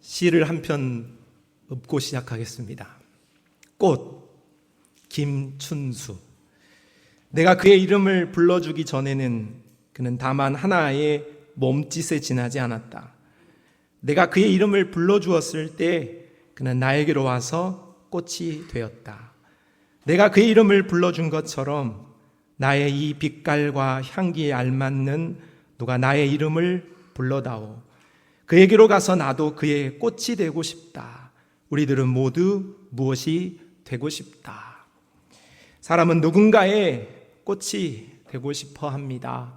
시를 한 편 읊고 시작하겠습니다. 꽃, 김춘수. 내가 그의 이름을 불러주기 전에는 그는 다만 하나의 몸짓에 지나지 않았다. 내가 그의 이름을 불러주었을 때 그는 나에게로 와서 꽃이 되었다. 내가 그의 이름을 불러준 것처럼 나의 이 빛깔과 향기에 알맞는 누가 나의 이름을 불러다오. 그에게로 가서 나도 그의 꽃이 되고 싶다. 우리들은 모두 무엇이 되고 싶다. 사람은 누군가의 꽃이 되고 싶어 합니다.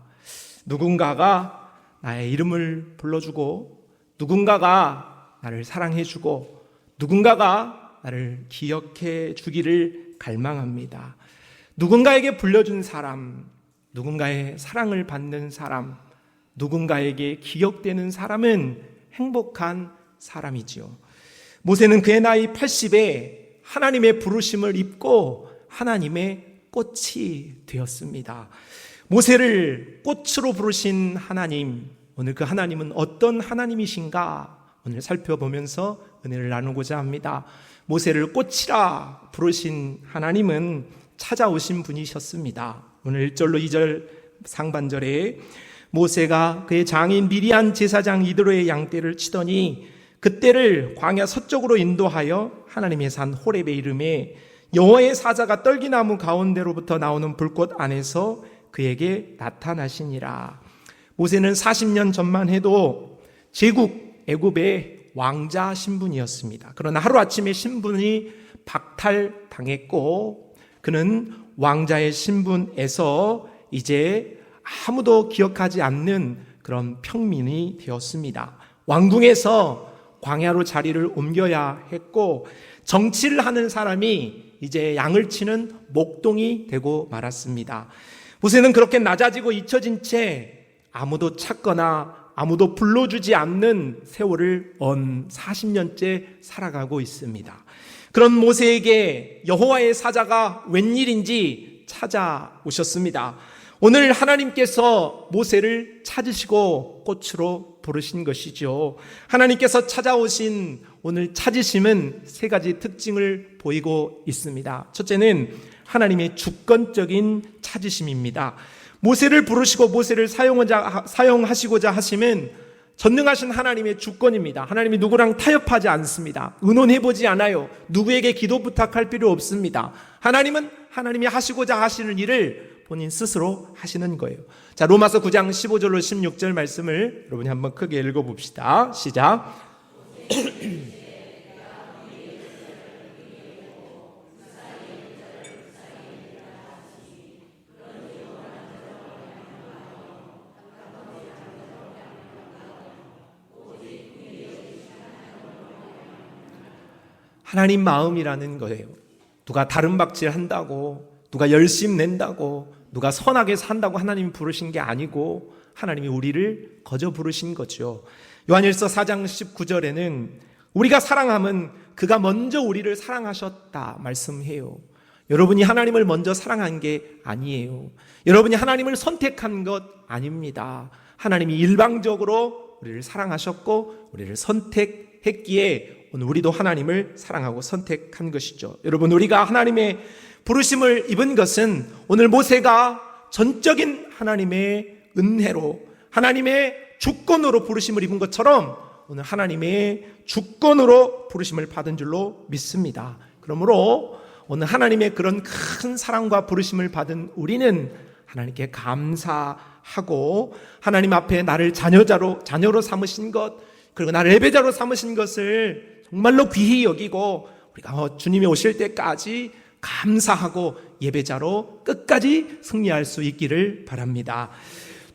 누군가가 나의 이름을 불러주고, 누군가가 나를 사랑해주고, 누군가가 나를 기억해 주기를 갈망합니다. 누군가에게 불려준 사람, 누군가의 사랑을 받는 사람, 누군가에게 기억되는 사람은 행복한 사람이지요. 모세는 그의 나이 80에 하나님의 부르심을 입고 하나님의 꽃이 되었습니다. 모세를 꽃으로 부르신 하나님, 오늘 그 하나님은 어떤 하나님이신가 오늘 살펴보면서 은혜를 나누고자 합니다. 모세를 꽃이라 부르신 하나님은 찾아오신 분이셨습니다. 오늘 1절로 2절 상반절에 모세가 그의 장인 미디안 제사장 이드로의 양떼를 치더니 그때를 광야 서쪽으로 인도하여 하나님의 산 호렙의 이름에 여호와의 사자가 떨기나무 가운데로부터 나오는 불꽃 안에서 그에게 나타나시니라. 모세는 40년 전만 해도 제국 애굽의 왕자 신분이었습니다. 그러나 하루아침에 신분이 박탈당했고 그는 왕자의 신분에서 이제 아무도 기억하지 않는 그런 평민이 되었습니다. 왕궁에서 광야로 자리를 옮겨야 했고 정치를 하는 사람이 이제 양을 치는 목동이 되고 말았습니다. 모세는 그렇게 낮아지고 잊혀진 채 아무도 찾거나 아무도 불러주지 않는 세월을 40년째 살아가고 있습니다. 그런 모세에게 여호와의 사자가 웬일인지 찾아오셨습니다. 오늘 하나님께서 모세를 찾으시고 꽃으로 부르신 것이죠. 하나님께서 찾아오신 오늘 찾으심은 세 가지 특징을 보이고 있습니다. 첫째는 하나님의 주권적인 찾으심입니다. 모세를 부르시고 모세를 사용하시고자 하심은 전능하신 하나님의 주권입니다. 하나님이 누구랑 타협하지 않습니다. 의논해보지 않아요. 누구에게 기도 부탁할 필요 없습니다. 하나님은 하나님이 하시고자 하시는 일을 본인 스스로 하시는 거예요. 자, 로마서 9장 15절로 16절 말씀을 여러분이 한번 크게 읽어봅시다. 시작. 하나님 마음이라는 거예요. 누가 다른 박질 한다고, 누가 열심 낸다고, 누가 선하게 산다고 하나님이 부르신 게 아니고 하나님이 우리를 거저 부르신 거죠. 요한일서 4장 19절에는 우리가 사랑함은 그가 먼저 우리를 사랑하셨다 말씀해요. 여러분이 하나님을 먼저 사랑한 게 아니에요. 여러분이 하나님을 선택한 것 아닙니다. 하나님이 일방적으로 우리를 사랑하셨고 우리를 선택했기에 오늘 우리도 하나님을 사랑하고 선택한 것이죠. 여러분, 우리가 하나님의 부르심을 입은 것은 오늘 모세가 전적인 하나님의 은혜로 하나님의 주권으로 부르심을 입은 것처럼 오늘 하나님의 주권으로 부르심을 받은 줄로 믿습니다. 그러므로 오늘 하나님의 그런 큰 사랑과 부르심을 받은 우리는 하나님께 감사하고 하나님 앞에 나를 자녀로 삼으신 것, 그리고 나를 예배자로 삼으신 것을 정말로 귀히 여기고 우리가 주님이 오실 때까지 감사하고 예배자로 끝까지 승리할 수 있기를 바랍니다.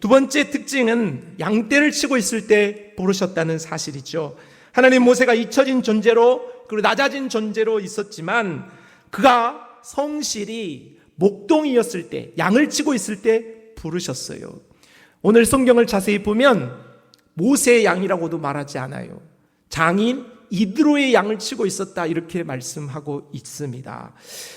두 번째 특징은 양떼를 치고 있을 때 부르셨다는 사실이죠. 하나님, 모세가 잊혀진 존재로 그리고 낮아진 존재로 있었지만 그가 성실히 목동이었을 때, 양을 치고 있을 때 부르셨어요. 오늘 성경을 자세히 보면 모세의 양이라고도 말하지 않아요. 장인 이드로의 양을 치고 있었다 이렇게 말씀하고 있습니다.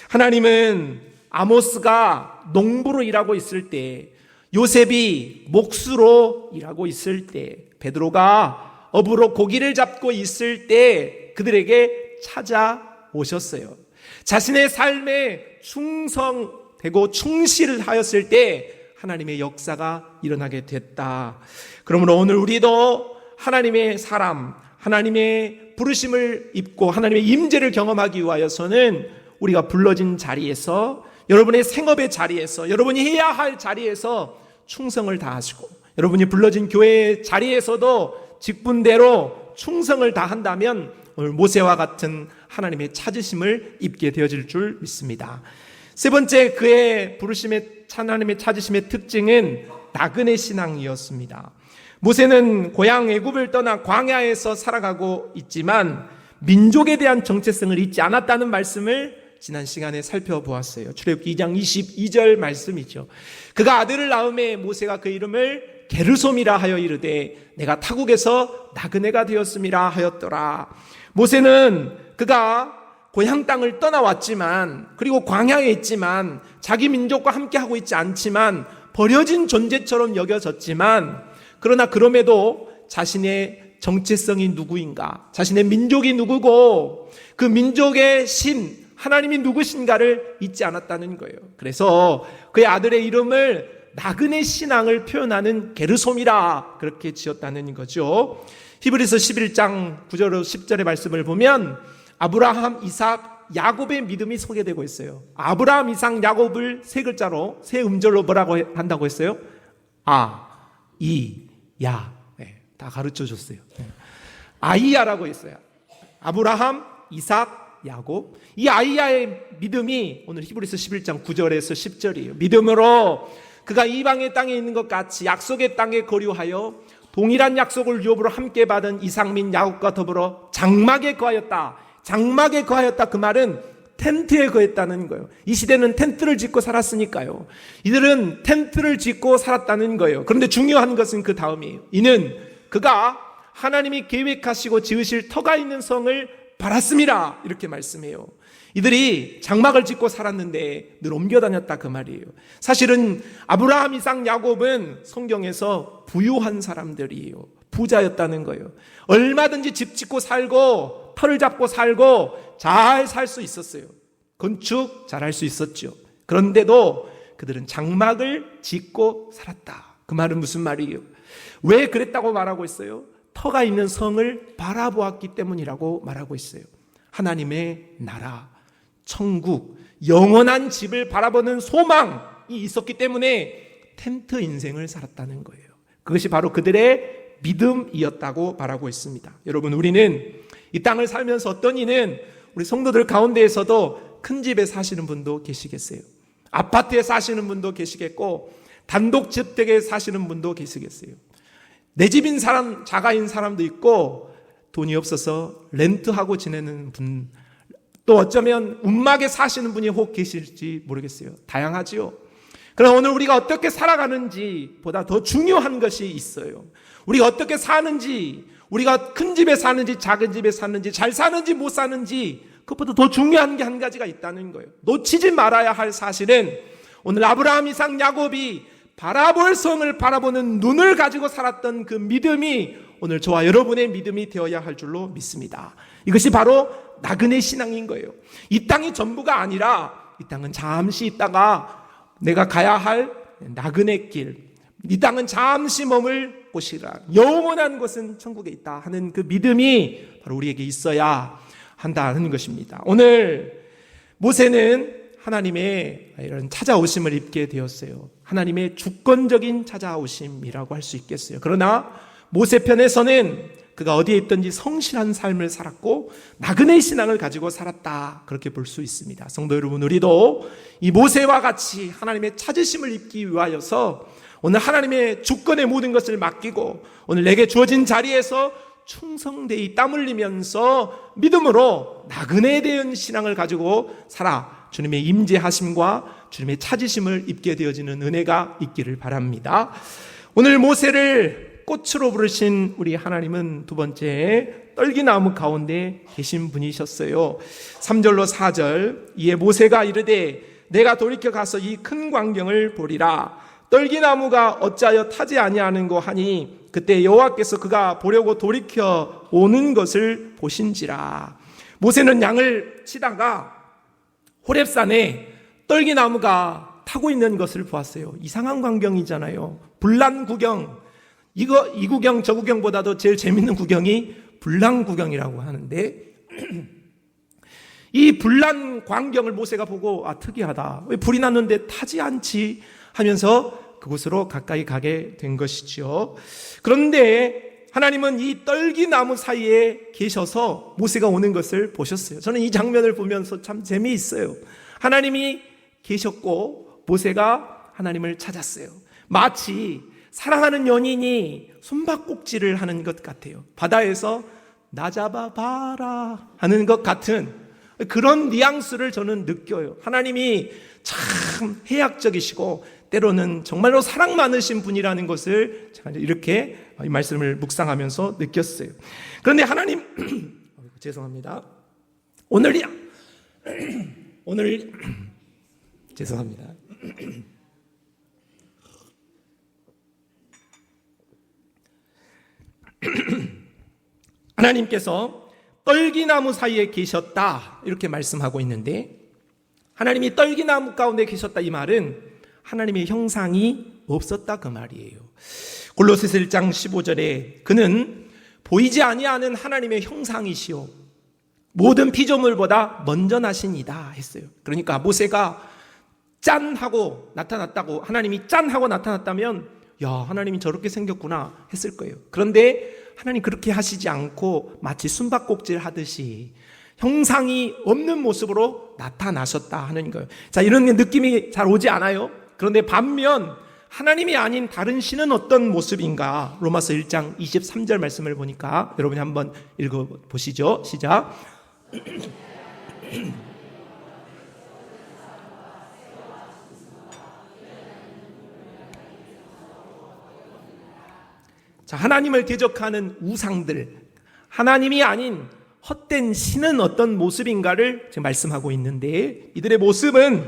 하나님은 아모스가 농부로 일하고 있을 때, 요셉이 목수로 일하고 있을 때, 베드로가 업으로 고기를 잡고 있을 때 그들에게 찾아오셨어요. 자신의 삶에 충성되고 충실하였을 때 하나님의 역사가 일어나게 됐다. 그러므로 오늘 우리도 하나님의 사람, 하나님의 부르심을 입고 하나님의 임재를 경험하기 위하여서는 우리가 불러진 자리에서, 여러분의 생업의 자리에서, 여러분이 해야 할 자리에서 충성을 다하시고, 여러분이 불러진 교회의 자리에서도 직분대로 충성을 다한다면 오늘 모세와 같은 하나님의 찾으심을 입게 되어질 줄 믿습니다. 세 번째, 그의 부르심의 하나님의 찾으심의 특징은 나그네 신앙이었습니다. 모세는 고향 애굽을 떠나 광야에서 살아가고 있지만 민족에 대한 정체성을 잊지 않았다는 말씀을 지난 시간에 살펴보았어요. 출애굽기 2장 22절 말씀이죠. 그가 아들을 낳음에 모세가 그 이름을 게르솜이라 하여 이르되 내가 타국에서 나그네가 되었음이라 하였더라. 모세는 그가 고향 땅을 떠나왔지만, 그리고 광야에 있지만, 자기 민족과 함께하고 있지 않지만 버려진 존재처럼 여겨졌지만, 그러나 그럼에도 자신의 정체성이 누구인가, 자신의 민족이 누구고 그 민족의 신 하나님이 누구신가를 잊지 않았다는 거예요. 그래서 그의 아들의 이름을 나그네 신앙을 표현하는 게르솜이라 그렇게 지었다는 거죠. 히브리서 11장 9절로 10절의 말씀을 보면 아브라함, 이삭, 야곱의 믿음이 소개되고 있어요. 아브라함, 이삭, 야곱을 세 글자로, 세 음절로 뭐라고 한다고 했어요? 아, 이, 야. 네, 다 가르쳐 줬어요. 아이야라고 했어요. 아브라함, 이삭, 야곱. 이 아이야의 믿음이 오늘 히브리서 11장 9절에서 10절이에요. 믿음으로 그가 이방의 땅에 있는 것 같이 약속의 땅에 거류하여 동일한 약속을 유업으로 함께 받은 이삭 및 야곱과 더불어 장막에 거하였다. 장막에 거하였다. 그 말은 텐트에 거했다는 거예요. 이 시대는 텐트를 짓고 살았으니까요. 이들은 텐트를 짓고 살았다는 거예요. 그런데 중요한 것은 그 다음이에요. 이는 그가 하나님이 계획하시고 지으실 터가 있는 성을 바랐음이라 이렇게 말씀해요. 이들이 장막을 짓고 살았는데 늘 옮겨 다녔다 그 말이에요. 사실은 아브라함, 이삭, 야곱은 성경에서 부유한 사람들이에요. 부자였다는 거예요. 얼마든지 집 짓고 살고 터를 잡고 살고 잘 살 수 있었어요. 건축 잘할 수 있었죠. 그런데도 그들은 장막을 짓고 살았다. 그 말은 무슨 말이에요? 왜 그랬다고 말하고 있어요? 터가 있는 성을 바라보았기 때문이라고 말하고 있어요. 하나님의 나라, 천국, 영원한 집을 바라보는 소망이 있었기 때문에 텐트 인생을 살았다는 거예요. 그것이 바로 그들의 믿음이었다고 말하고 있습니다. 여러분, 우리는 이 땅을 살면서 어떤 이는 우리 성도들 가운데에서도 큰 집에 사시는 분도 계시겠어요. 아파트에 사시는 분도 계시겠고 단독주택에 사시는 분도 계시겠어요. 내 집인 사람, 자가인 사람도 있고 돈이 없어서 렌트하고 지내는 분, 또 어쩌면 움막에 사시는 분이 혹 계실지 모르겠어요. 다양하지요. 그러나 오늘 우리가 어떻게 살아가는지 보다 더 중요한 것이 있어요. 우리가 어떻게 사는지, 우리가 큰 집에 사는지 작은 집에 사는지 잘 사는지 못 사는지 그것보다 더 중요한 게 한 가지가 있다는 거예요. 놓치지 말아야 할 사실은 오늘 아브라함, 이삭, 야곱이 바라볼 성을 바라보는 눈을 가지고 살았던 그 믿음이 오늘 저와 여러분의 믿음이 되어야 할 줄로 믿습니다. 이것이 바로 나그네 신앙인 거예요. 이 땅이 전부가 아니라 이 땅은 잠시 있다가 내가 가야 할 나그네 길, 이 땅은 잠시 머물 곳이라 영원한 곳은 천국에 있다 하는 그 믿음이 바로 우리에게 있어야 한다는 것입니다. 오늘 모세는 하나님의 이런 찾아오심을 입게 되었어요. 하나님의 주권적인 찾아오심이라고 할 수 있겠어요. 그러나 모세 편에서는 그가 어디에 있든지 성실한 삶을 살았고 나그네 신앙을 가지고 살았다, 그렇게 볼 수 있습니다. 성도 여러분, 우리도 이 모세와 같이 하나님의 찾으심을 입기 위하여서 오늘 하나님의 주권의 모든 것을 맡기고 오늘 내게 주어진 자리에서 충성되이 땀 흘리면서 믿음으로 나그네에 대한 신앙을 가지고 살아 주님의 임재하심과 주님의 찾으심을 입게 되어지는 은혜가 있기를 바랍니다. 오늘 모세를 꽃으로 부르신 우리 하나님은 두 번째 떨기나무 가운데 계신 분이셨어요. 3절로 4절, 이에 모세가 이르되 내가 돌이켜 가서 이 큰 광경을 보리라. 떨기나무가 어찌하여 타지 아니하는고 하니 그때 여호와께서 그가 보려고 돌이켜 오는 것을 보신지라. 모세는 양을 치다가 호렙산에 떨기나무가 타고 있는 것을 보았어요. 이상한 광경이잖아요. 불난 구경. 이 구경 저 구경보다도 제일 재밌는 구경이 불난 구경이라고 하는데 이 불난 광경을 모세가 보고 특이하다. 왜 불이 났는데 타지 않지 하면서 그곳으로 가까이 가게 된 것이죠. 그런데 하나님은 이 떨기나무 사이에 계셔서 모세가 오는 것을 보셨어요. 저는 이 장면을 보면서 참 재미있어요. 하나님이 계셨고 모세가 하나님을 찾았어요. 마치 사랑하는 연인이 숨바꼭질을 하는 것 같아요. 바다에서 나 잡아봐라 하는 것 같은 그런 뉘앙스를 저는 느껴요. 하나님이 참 해학적이시고 때로는 정말로 사랑 많으신 분이라는 것을 제가 이렇게 이 말씀을 묵상하면서 느꼈어요. 그런데 하나님 죄송합니다. 오늘 죄송합니다. 하나님께서 떨기나무 사이에 계셨다 이렇게 말씀하고 있는데 하나님이 떨기나무 가운데 계셨다 이 말은 하나님의 형상이 없었다 그 말이에요. 골로새서 1장 15절에 그는 보이지 아니하는 하나님의 형상이시오 모든 피조물보다 먼저 나신이다 했어요. 그러니까 모세가 짠 하고 나타났다고 하나님이 짠 하고 나타났다면 야 하나님이 저렇게 생겼구나 했을 거예요. 그런데 하나님 그렇게 하시지 않고 마치 숨바꼭질 하듯이 형상이 없는 모습으로 나타나셨다 하는 거예요. 자, 이런 느낌이 잘 오지 않아요? 그런데 반면 하나님이 아닌 다른 신은 어떤 모습인가? 로마서 1장 23절 말씀을 보니까 여러분이 한번 읽어보시죠. 시작. 자, 하나님을 대적하는 우상들, 하나님이 아닌 헛된 신은 어떤 모습인가를 지금 말씀하고 있는데 이들의 모습은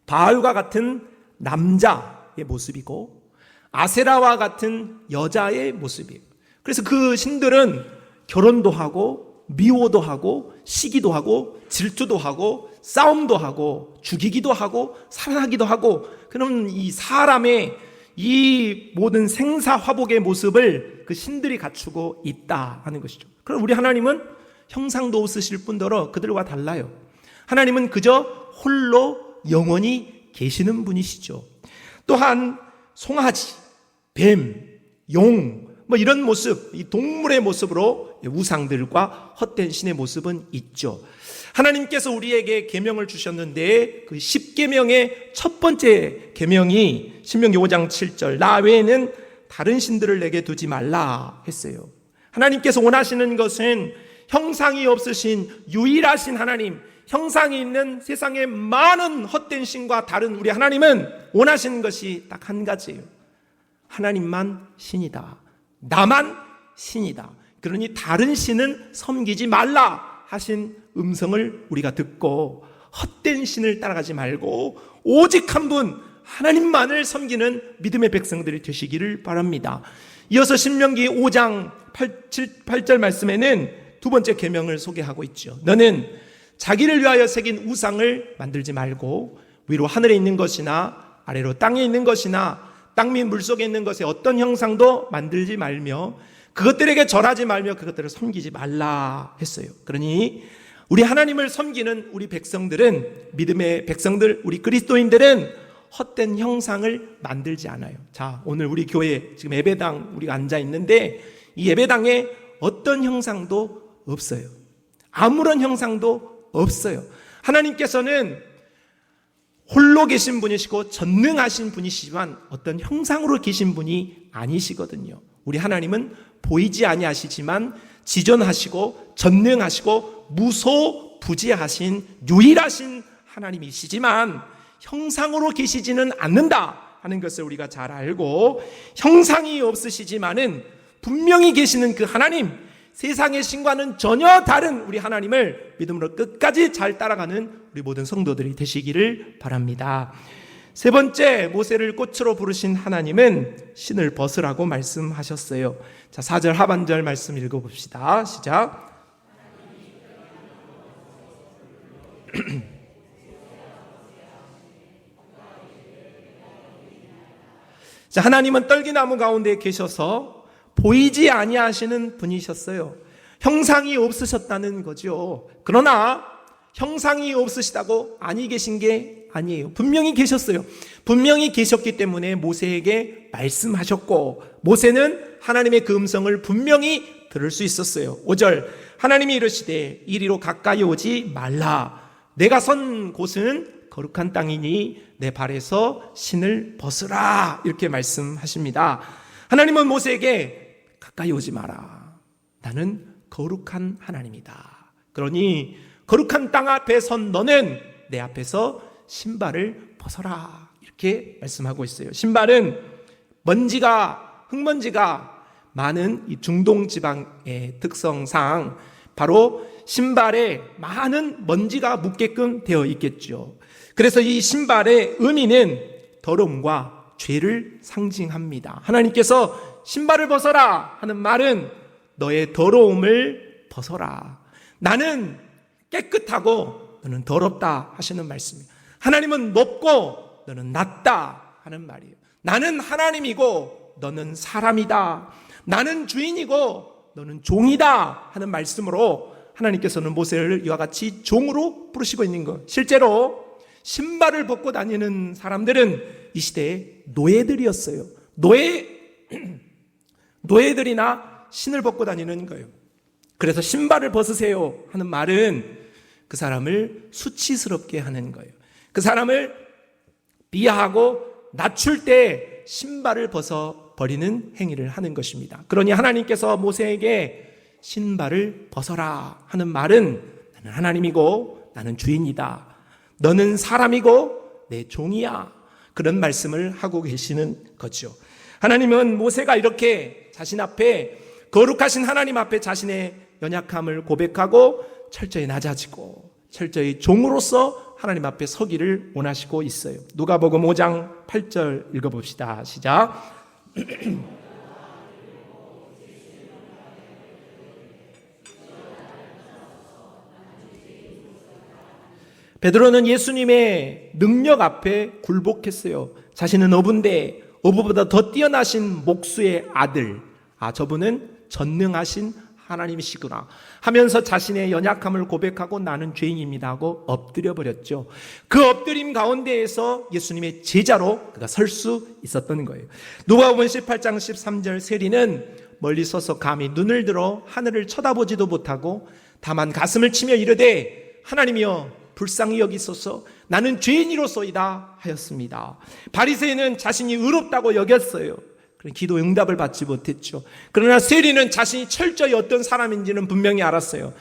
바알과 같은 남자의 모습이고 아세라와 같은 여자의 모습이에요. 그래서 그 신들은 결혼도 하고 미워도 하고 시기도 하고 질투도 하고 싸움도 하고 죽이기도 하고 살아나기도 하고 그런 이 사람의 이 모든 생사화복의 모습을 그 신들이 갖추고 있다 하는 것이죠. 그럼 우리 하나님은 형상도 없으실 뿐더러 그들과 달라요. 하나님은 그저 홀로 영원히 계시는 분이시죠. 또한 송아지, 뱀, 용 이런 모습, 이 동물의 모습으로 우상들과 헛된 신의 모습은 있죠. 하나님께서 우리에게 계명을 주셨는데 그 10계명의 첫 번째 계명이 신명기 5장 7절 나 외에는 다른 신들을 내게 두지 말라 했어요. 하나님께서 원하시는 것은 형상이 없으신 유일하신 하나님, 형상이 있는 세상의 많은 헛된 신과 다른 우리 하나님은 원하시는 것이 딱 한 가지예요. 하나님만 신이다. 나만 신이다. 그러니 다른 신은 섬기지 말라 하신 음성을 우리가 듣고 헛된 신을 따라가지 말고 오직 한 분 하나님만을 섬기는 믿음의 백성들이 되시기를 바랍니다. 이어서 신명기 5장 8절 말씀에는 두 번째 계명을 소개하고 있죠. 너는 자기를 위하여 새긴 우상을 만들지 말고 위로 하늘에 있는 것이나 아래로 땅에 있는 것이나 땅 및 물속에 있는 것의 어떤 형상도 만들지 말며 그것들에게 절하지 말며 그것들을 섬기지 말라 했어요. 그러니 우리 하나님을 섬기는 우리 백성들은 믿음의 백성들, 우리 그리스도인들은 헛된 형상을 만들지 않아요. 자, 오늘 우리 교회 지금 예배당 우리가 앉아 있는데 이 예배당에 어떤 형상도 없어요. 아무런 형상도 없어요. 하나님께서는 홀로 계신 분이시고 전능하신 분이시지만 어떤 형상으로 계신 분이 아니시거든요. 우리 하나님은 보이지 아니하시지만 지존하시고 전능하시고 무소부지하신 유일하신 하나님이시지만 형상으로 계시지는 않는다 하는 것을 우리가 잘 알고 형상이 없으시지만은 분명히 계시는 그 하나님, 세상의 신과는 전혀 다른 우리 하나님을 믿음으로 끝까지 잘 따라가는 우리 모든 성도들이 되시기를 바랍니다. 세 번째, 모세를 꽃으로 부르신 하나님은 신을 벗으라고 말씀하셨어요. 자, 4절 하반절 말씀 읽어봅시다. 시작. 자, 하나님은 떨기나무 가운데 계셔서 보이지 아니하시는 분이셨어요. 형상이 없으셨다는 거죠. 그러나 형상이 없으시다고 아니 계신 게 아니에요. 분명히 계셨어요. 분명히 계셨기 때문에 모세에게 말씀하셨고, 모세는 하나님의 그 음성을 분명히 들을 수 있었어요. 5절, 하나님이 이르시되 이리로 가까이 오지 말라. 내가 선 곳은 거룩한 땅이니 내 발에서 신을 벗으라. 이렇게 말씀하십니다. 하나님은 모세에게 가까이 오지 마라. 나는 거룩한 하나님이다. 그러니 거룩한 땅 앞에 선 너는 내 앞에서 신발을 벗어라. 이렇게 말씀하고 있어요. 신발은 흙먼지가 많은 이 중동 지방의 특성상 바로 신발에 많은 먼지가 묻게끔 되어 있겠죠. 그래서 이 신발의 의미는 더러움과 죄를 상징합니다. 하나님께서 신발을 벗어라 하는 말은 너의 더러움을 벗어라. 나는 깨끗하고 너는 더럽다 하시는 말씀이에요. 하나님은 높고 너는 낮다 하는 말이에요. 나는 하나님이고 너는 사람이다. 나는 주인이고 너는 종이다 하는 말씀으로 하나님께서는 모세를 이와 같이 종으로 부르시고 있는 것. 실제로 신발을 벗고 다니는 사람들은 이 시대의 노예들이었어요. 노예들이나 신을 벗고 다니는 거예요. 그래서 신발을 벗으세요 하는 말은 그 사람을 수치스럽게 하는 거예요. 그 사람을 비하하고 낮출 때 신발을 벗어 버리는 행위를 하는 것입니다. 그러니 하나님께서 모세에게 신발을 벗어라 하는 말은 나는 하나님이고 나는 주인이다. 너는 사람이고 내 종이야. 그런 말씀을 하고 계시는 거죠. 하나님은 모세가 이렇게 자신 앞에 거룩하신 하나님 앞에 자신의 연약함을 고백하고 철저히 낮아지고 철저히 종으로서 하나님 앞에 서기를 원하시고 있어요. 누가복음 5장 8절 읽어봅시다. 시작. 베드로는 예수님의 능력 앞에 굴복했어요. 자신은 어부인데 어부보다 더 뛰어나신 목수의 아들, 저분은 전능하신 하나님이시구나 하면서 자신의 연약함을 고백하고 나는 죄인입니다 하고 엎드려 버렸죠. 그 엎드림 가운데에서 예수님의 제자로 그가 설 수 있었던 거예요. 누가복음 18장 13절 세리는 멀리 서서 감히 눈을 들어 하늘을 쳐다보지도 못하고 다만 가슴을 치며 이르되 하나님이여 불쌍히 여기소서 나는 죄인이로소이다 하였습니다. 바리새인은 자신이 의롭다고 여겼어요. 기도 응답을 받지 못했죠. 그러나 세리는 자신이 철저히 어떤 사람인지는 분명히 알았어요.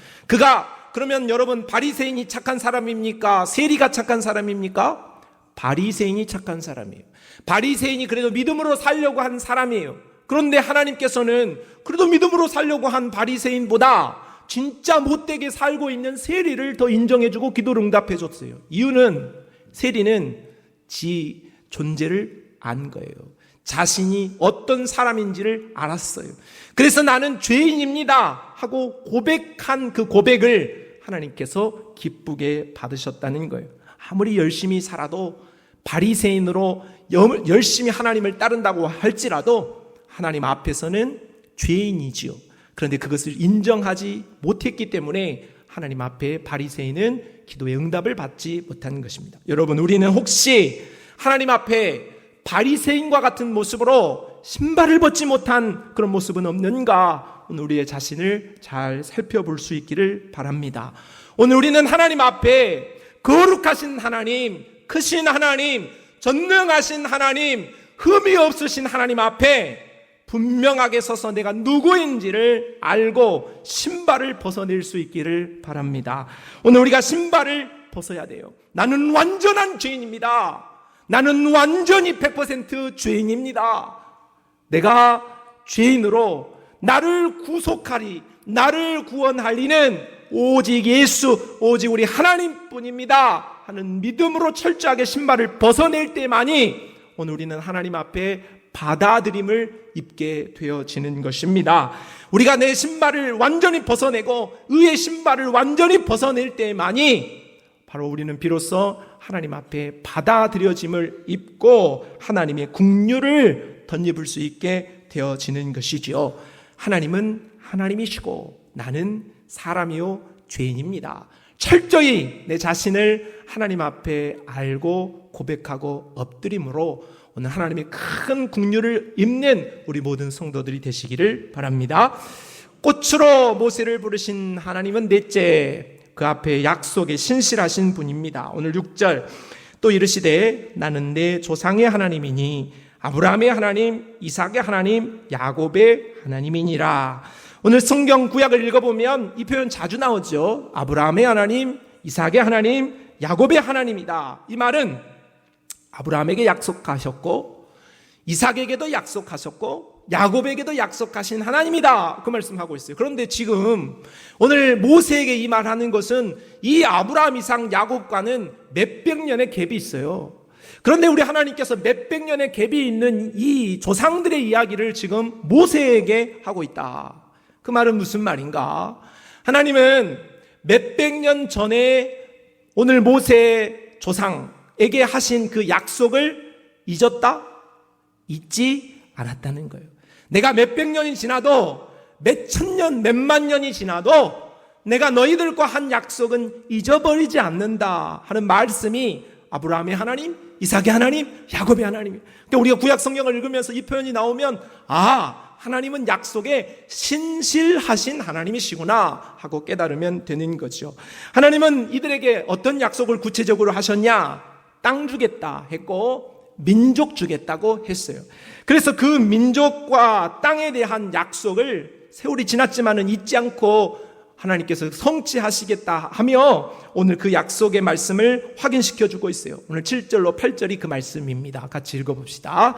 그러면 여러분 바리새인이 착한 사람입니까? 세리가 착한 사람입니까? 바리새인이 착한 사람이에요. 바리새인이 그래도 믿음으로 살려고 한 사람이에요. 그런데 하나님께서는 그래도 믿음으로 살려고 한 바리새인보다 진짜 못되게 살고 있는 세리를 더 인정해주고 기도를 응답해줬어요. 이유는 세리는 지 존재를 안 거예요. 자신이 어떤 사람인지를 알았어요. 그래서 나는 죄인입니다 하고 고백한 그 고백을 하나님께서 기쁘게 받으셨다는 거예요. 아무리 열심히 살아도 바리새인으로 열심히 하나님을 따른다고 할지라도 하나님 앞에서는 죄인이지요. 그런데 그것을 인정하지 못했기 때문에 하나님 앞에 바리새인은 기도의 응답을 받지 못한 것입니다. 여러분, 우리는 혹시 하나님 앞에 바리새인과 같은 모습으로 신발을 벗지 못한 그런 모습은 없는가? 오늘 우리의 자신을 잘 살펴볼 수 있기를 바랍니다. 오늘 우리는 하나님 앞에 거룩하신 하나님, 크신 하나님, 전능하신 하나님, 흠이 없으신 하나님 앞에 분명하게 서서 내가 누구인지를 알고 신발을 벗어낼 수 있기를 바랍니다. 오늘 우리가 신발을 벗어야 돼요. 나는 완전한 죄인입니다. 나는 완전히 100% 죄인입니다. 내가 죄인으로 나를 구속하리, 나를 구원할 이는 오직 예수, 오직 우리 하나님뿐입니다 하는 믿음으로 철저하게 신발을 벗어낼 때만이 오늘 우리는 하나님 앞에 받아들임을 입게 되어지는 것입니다. 우리가 내 신발을 완전히 벗어내고 의의 신발을 완전히 벗어낼 때만이 바로 우리는 비로소 하나님 앞에 받아들여짐을 입고 하나님의 긍휼을 덧입을 수 있게 되어지는 것이지요. 하나님은 하나님이시고 나는 사람이요 죄인입니다. 철저히 내 자신을 하나님 앞에 알고 고백하고 엎드림으로 오늘 하나님의 큰 긍휼을 입는 우리 모든 성도들이 되시기를 바랍니다. 꽃으로 모세를 부르신 하나님은 넷째, 그 앞에 약속에 신실하신 분입니다. 오늘 6절 또 이르시되 나는 내 조상의 하나님이니 아브라함의 하나님, 이삭의 하나님, 야곱의 하나님이니라. 오늘 성경 구약을 읽어보면 이 표현 자주 나오죠. 아브라함의 하나님, 이삭의 하나님, 야곱의 하나님이다. 이 말은 아브라함에게 약속하셨고 이삭에게도 약속하셨고 야곱에게도 약속하신 하나님이다, 그 말씀하고 있어요. 그런데 지금 오늘 모세에게 이 말하는 것은 이 아브라함, 이삭, 야곱과는 몇백 년의 갭이 있어요. 그런데 우리 하나님께서 몇백 년의 갭이 있는 이 조상들의 이야기를 지금 모세에게 하고 있다. 그 말은 무슨 말인가? 하나님은 몇백 년 전에 오늘 모세의 조상에게 하신 그 약속을 잊었다? 잊지 않았다는 거예요. 내가 몇백 년이 지나도, 몇천 년, 몇만 년이 지나도 내가 너희들과 한 약속은 잊어버리지 않는다 하는 말씀이 아브라함의 하나님, 이삭의 하나님, 야곱의 하나님. 그러니까 우리가 구약 성경을 읽으면서 이 표현이 나오면 하나님은 약속에 신실하신 하나님이시구나 하고 깨달으면 되는 거죠. 하나님은 이들에게 어떤 약속을 구체적으로 하셨냐? 땅 주겠다 했고 민족 주겠다고 했어요. 그래서 그 민족과 땅에 대한 약속을 세월이 지났지만은 잊지 않고 하나님께서 성취하시겠다 하며 오늘 그 약속의 말씀을 확인시켜 주고 있어요. 오늘 7절로 8절이 그 말씀입니다. 같이 읽어봅시다.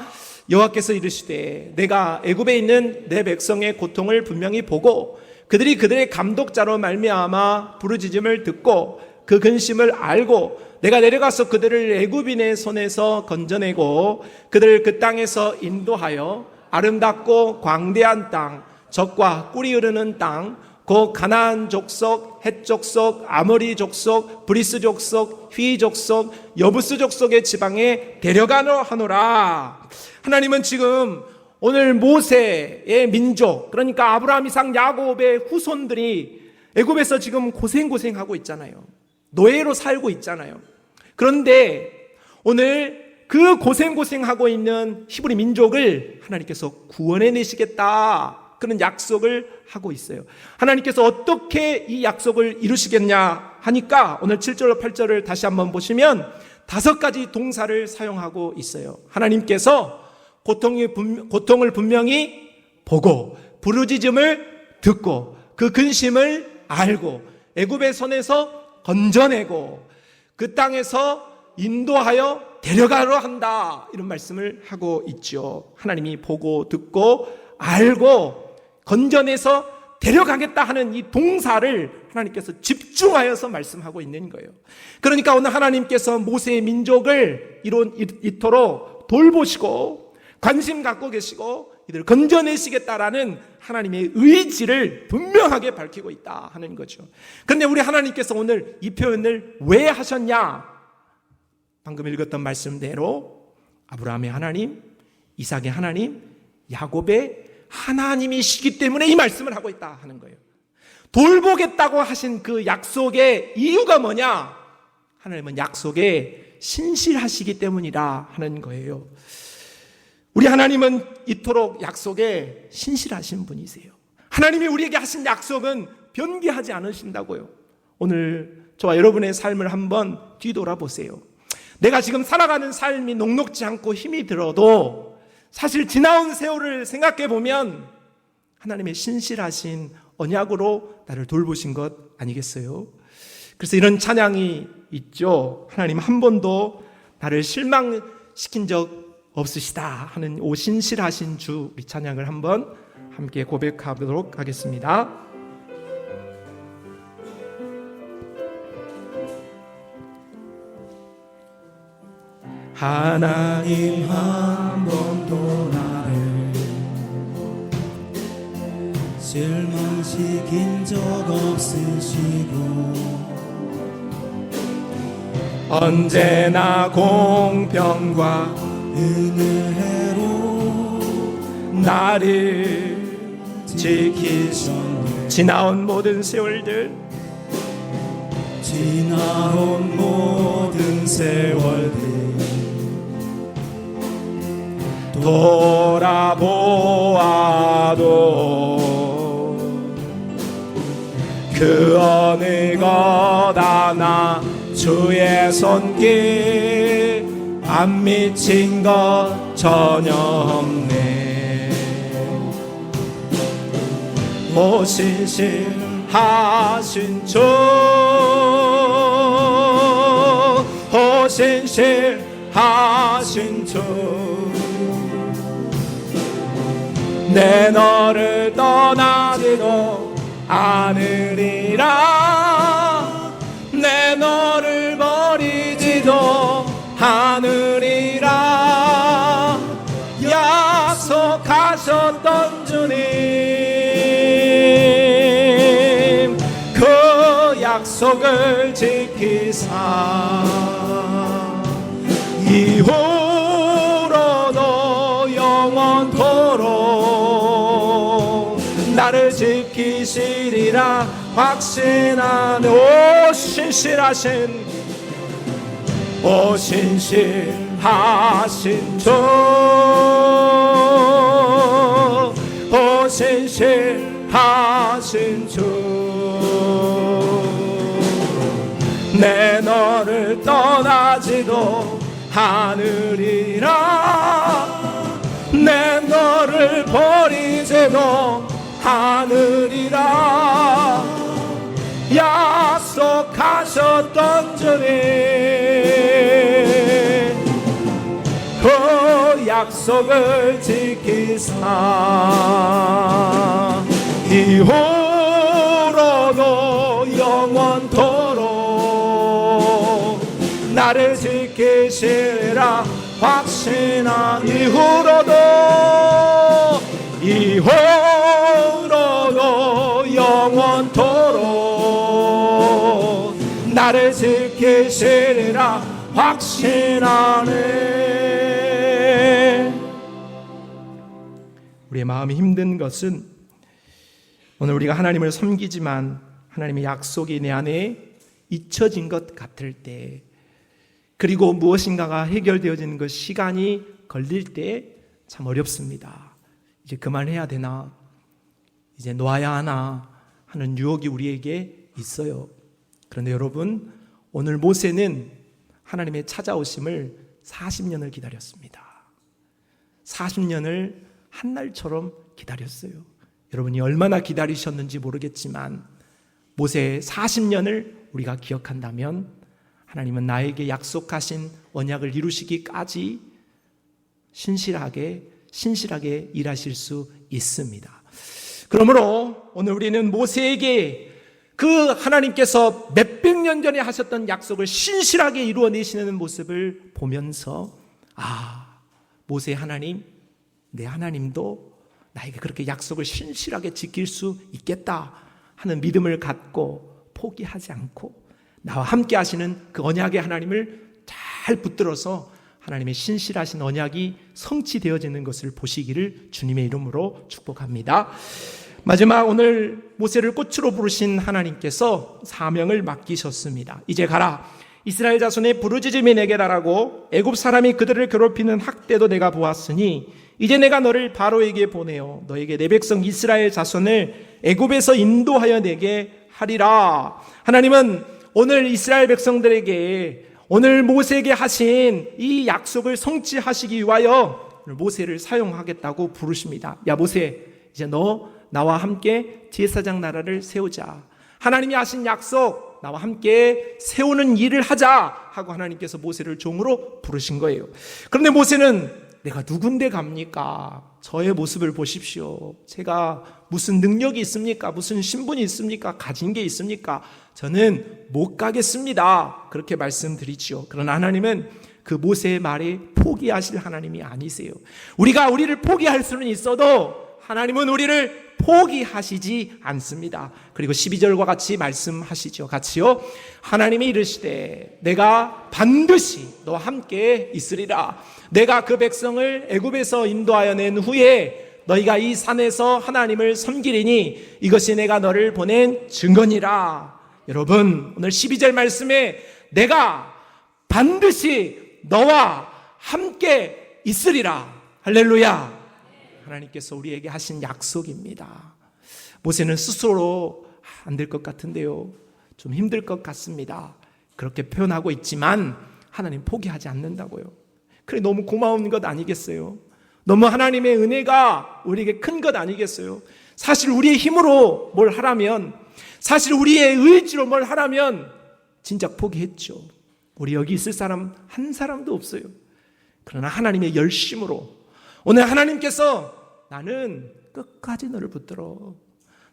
여호와께서 이르시되 내가 애굽에 있는 내 백성의 고통을 분명히 보고 그들이 그들의 감독자로 말미암아 부르짖음을 듣고 그 근심을 알고 내가 내려가서 그들을 애굽인의 손에서 건져내고 그들을 그 땅에서 인도하여 아름답고 광대한 땅, 젖과 꿀이 흐르는 땅, 그 가나안 족속, 헷 족속, 아모리 족속, 브리스 족속, 휘 족속, 여부스 족속의 지방에 데려가노 하노라. 하나님은 지금 오늘 모세의 민족, 그러니까 아브라함, 이삭, 야곱의 후손들이 애굽에서 지금 고생하고 있잖아요. 노예로 살고 있잖아요. 그런데 오늘 그 고생하고 있는 히브리 민족을 하나님께서 구원해 내시겠다, 그런 약속을 하고 있어요. 하나님께서 어떻게 이 약속을 이루시겠냐 하니까 오늘 7절로 8절을 다시 한번 보시면 5가지 동사를 사용하고 있어요. 하나님께서 고통을 분명히 보고 부르짖음을 듣고 그 근심을 알고 애굽의 손에서 건져내고 그 땅에서 인도하여 데려가려 한다, 이런 말씀을 하고 있죠. 하나님이 보고 듣고 알고 건져내서 데려가겠다 하는 이 동사를 하나님께서 집중하여서 말씀하고 있는 거예요. 그러니까 오늘 하나님께서 모세의 민족을 이토록 돌보시고 관심 갖고 계시고 이들을 건져내시겠다라는 하나님의 의지를 분명하게 밝히고 있다 하는 거죠. 그런데 우리 하나님께서 오늘 이 표현을 왜 하셨냐? 방금 읽었던 말씀대로 아브라함의 하나님, 이삭의 하나님, 야곱의 하나님이시기 때문에 이 말씀을 하고 있다 하는 거예요. 돌보겠다고 하신 그 약속의 이유가 뭐냐? 하나님은 약속에 신실하시기 때문이라 하는 거예요. 우리 하나님은 이토록 약속에 신실하신 분이세요. 하나님이 우리에게 하신 약속은 변개하지 않으신다고요. 오늘 저와 여러분의 삶을 한번 뒤돌아보세요. 내가 지금 살아가는 삶이 녹록지 않고 힘이 들어도 사실 지나온 세월을 생각해 보면 하나님의 신실하신 언약으로 나를 돌보신 것 아니겠어요? 그래서 이런 찬양이 있죠. 하나님 한 번도 나를 실망시킨 적 없으시다 하는 오 신실하신 주, 우리 찬양을 한번 함께 고백하도록 하겠습니다. 하나님 한 번도 나를 실망시킨 적 없으시고 언제나 공평과 은혜로 나를 지키셨네. 지나온 모든 세월들, 지나온 모든 세월들 돌아보아도 그 어느 것 하나 주의 손길 안 미친 것 전혀 없네. 오신실하신 주, 오신실하신 주, 내 너를 떠나지도 않으리라. 내 너를 버리지도 않으리라. 약속하셨던 주님, 그 약속을 지키사 이후로도 영원토록 나를 지키시리라 확신하는 오신실하신 주, 오신실하신 주, 내 너를 떠나지도 않으리라. 내 너를 버리지도 않으리라. 약속하셨던 주님, 그 약속을 지키사 이후로도 영원토록 나를 지키시리라 확신한 이후로도 영원토록 나를 지키시리라 확신하네. 우리의 마음이 힘든 것은 오늘 우리가 하나님을 섬기지만 하나님의 약속이 내 안에 잊혀진 것 같을 때, 그리고 무엇인가가 해결되어지는 것 시간이 걸릴 때 참 어렵습니다. 이제 그만해야 되나, 이제 놓아야 하나 하는 유혹이 우리에게 있어요. 그런데 여러분, 오늘 모세는 하나님의 찾아오심을 40년을 기다렸습니다. 40년을 한날처럼 기다렸어요. 여러분이 얼마나 기다리셨는지 모르겠지만 모세의 40년을 우리가 기억한다면 하나님은 나에게 약속하신 언약을 이루시기까지 신실하게 일하실 수 있습니다. 그러므로 오늘 우리는 모세에게 그 하나님께서 몇백 년 전에 하셨던 약속을 신실하게 이루어내시는 모습을 보면서, 모세 하나님, 내 하나님도 나에게 그렇게 약속을 신실하게 지킬 수 있겠다 하는 믿음을 갖고 포기하지 않고 나와 함께 하시는 그 언약의 하나님을 잘 붙들어서 하나님의 신실하신 언약이 성취되어지는 것을 보시기를 주님의 이름으로 축복합니다. 마지막, 오늘 모세를 꽃으로 부르신 하나님께서 사명을 맡기셨습니다. 이제 가라, 이스라엘 자손의 부르짖음이 내게 달하고 애굽 사람이 그들을 괴롭히는 학대도 내가 보았으니 이제 내가 너를 바로에게 보내어 너에게 내 백성 이스라엘 자손을 애굽에서 인도하여 내게 하리라. 하나님은 오늘 이스라엘 백성들에게 오늘 모세에게 하신 이 약속을 성취하시기 위하여 모세를 사용하겠다고 부르십니다. 야 모세, 이제 너 나와 함께 제사장 나라를 세우자. 하나님이 하신 약속 나와 함께 세우는 일을 하자 하고 하나님께서 모세를 종으로 부르신 거예요. 그런데 모세는 내가 누군데 갑니까? 저의 모습을 보십시오. 제가 무슨 능력이 있습니까? 무슨 신분이 있습니까? 가진 게 있습니까? 저는 못 가겠습니다. 그렇게 말씀드리지요. 그러나 하나님은 그 모세의 말에 포기하실 하나님이 아니세요. 우리를 포기할 수는 있어도 하나님은 우리를 포기하시지 않습니다. 그리고 12절과 같이 말씀하시죠. 같이요. 하나님이 이르시되 내가 반드시 너와 함께 있으리라. 내가 그 백성을 애굽에서 인도하여 낸 후에 너희가 이 산에서 하나님을 섬기리니 이것이 내가 너를 보낸 증거니라. 여러분, 오늘 12절 말씀에 내가 반드시 너와 함께 있으리라. 할렐루야. 하나님께서 우리에게 하신 약속입니다. 모세는 스스로 안 될 것 같은데요, 좀 힘들 것 같습니다, 그렇게 표현하고 있지만 하나님 포기하지 않는다고요. 그래, 너무 고마운 것 아니겠어요? 너무 하나님의 은혜가 우리에게 큰 것 아니겠어요? 사실 우리의 힘으로 뭘 하라면, 사실 우리의 의지로 뭘 하라면 진작 포기했죠. 우리 여기 있을 사람 한 사람도 없어요. 그러나 하나님의 열심으로 오늘 하나님께서 나는 끝까지 너를 붙들어,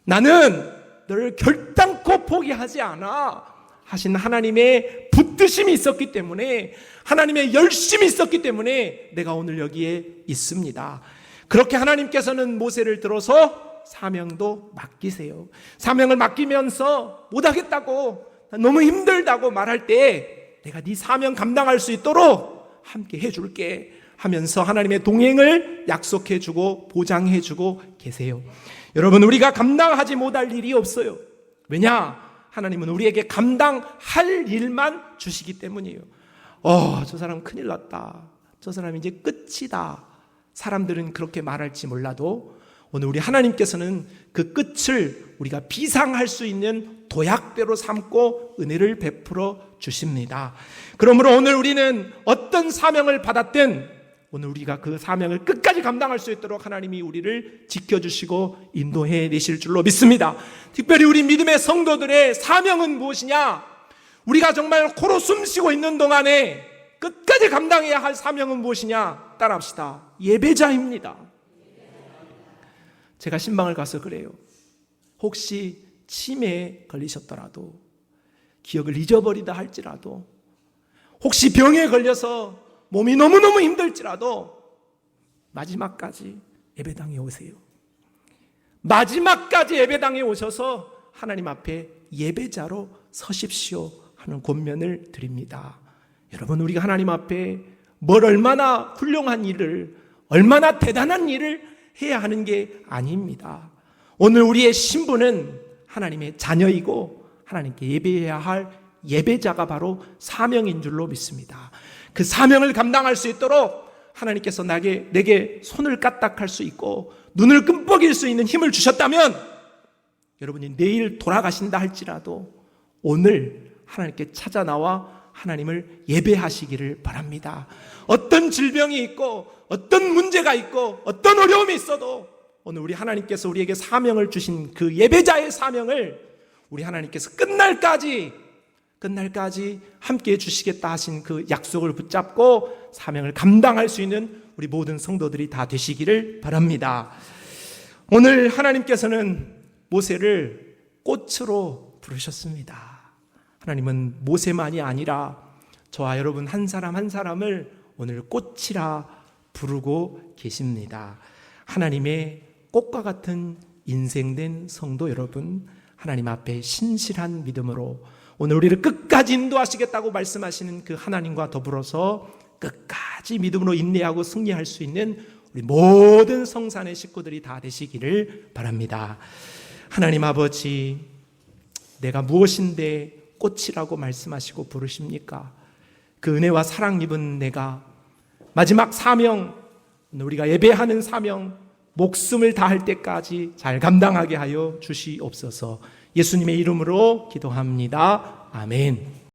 나는 너를 결단코 포기하지 않아 하신 하나님의 붙드심이 있었기 때문에, 하나님의 열심이 있었기 때문에 내가 오늘 여기에 있습니다. 그렇게 하나님께서는 모세를 들어서 사명도 맡기세요. 사명을 맡기면서 못하겠다고, 너무 힘들다고 말할 때 내가 네 사명 감당할 수 있도록 함께 해줄게 하면서 하나님의 동행을 약속해주고 보장해주고 계세요. 여러분, 우리가 감당하지 못할 일이 없어요. 왜냐? 하나님은 우리에게 감당할 일만 주시기 때문이에요. 저 사람 큰일 났다, 저 사람 이제 끝이다, 사람들은 그렇게 말할지 몰라도 오늘 우리 하나님께서는 그 끝을 우리가 비상할 수 있는 도약대로 삼고 은혜를 베풀어 주십니다. 그러므로 오늘 우리는 어떤 사명을 받았든 오늘 우리가 그 사명을 끝까지 감당할 수 있도록 하나님이 우리를 지켜주시고 인도해 내실 줄로 믿습니다. 특별히 우리 믿음의 성도들의 사명은 무엇이냐? 우리가 정말 코로 숨쉬고 있는 동안에 끝까지 감당해야 할 사명은 무엇이냐? 따라합시다. 예배자입니다. 제가 신방을 가서 그래요. 혹시 치매에 걸리셨더라도, 기억을 잊어버리다 할지라도, 혹시 병에 걸려서 몸이 너무너무 힘들지라도 마지막까지 예배당에 오세요. 마지막까지 예배당에 오셔서 하나님 앞에 예배자로 서십시오 하는 권면을 드립니다. 여러분, 우리가 하나님 앞에 뭘 얼마나 훌륭한 일을, 얼마나 대단한 일을 해야 하는 게 아닙니다. 오늘 우리의 신분은 하나님의 자녀이고 하나님께 예배해야 할 예배자가 바로 사명인 줄로 믿습니다. 그 사명을 감당할 수 있도록 하나님께서 내게 손을 까딱할 수 있고 눈을 끔뻑일 수 있는 힘을 주셨다면, 여러분이 내일 돌아가신다 할지라도 오늘 하나님께 찾아 나와 하나님을 예배하시기를 바랍니다. 어떤 질병이 있고 어떤 문제가 있고 어떤 어려움이 있어도 오늘 우리 하나님께서 우리에게 사명을 주신 그 예배자의 사명을 우리 하나님께서 끝날까지 함께해 주시겠다 하신 그 약속을 붙잡고 사명을 감당할 수 있는 우리 모든 성도들이 다 되시기를 바랍니다. 오늘 하나님께서는 모세를 꽃으로 부르셨습니다. 하나님은 모세만이 아니라 저와 여러분 한 사람 한 사람을 오늘 꽃이라 부르고 계십니다. 하나님의 꽃과 같은 인생된 성도 여러분, 하나님 앞에 신실한 믿음으로 오늘 우리를 끝까지 인도하시겠다고 말씀하시는 그 하나님과 더불어서 끝까지 믿음으로 인내하고 승리할 수 있는 우리 모든 성산의 식구들이 다 되시기를 바랍니다. 하나님 아버지, 내가 무엇인데 꽃이라고 말씀하시고 부르십니까? 그 은혜와 사랑 입은 내가 마지막 사명, 우리가 예배하는 사명, 목숨을 다할 때까지 잘 감당하게 하여 주시옵소서. 예수님의 이름으로 기도합니다. 아멘.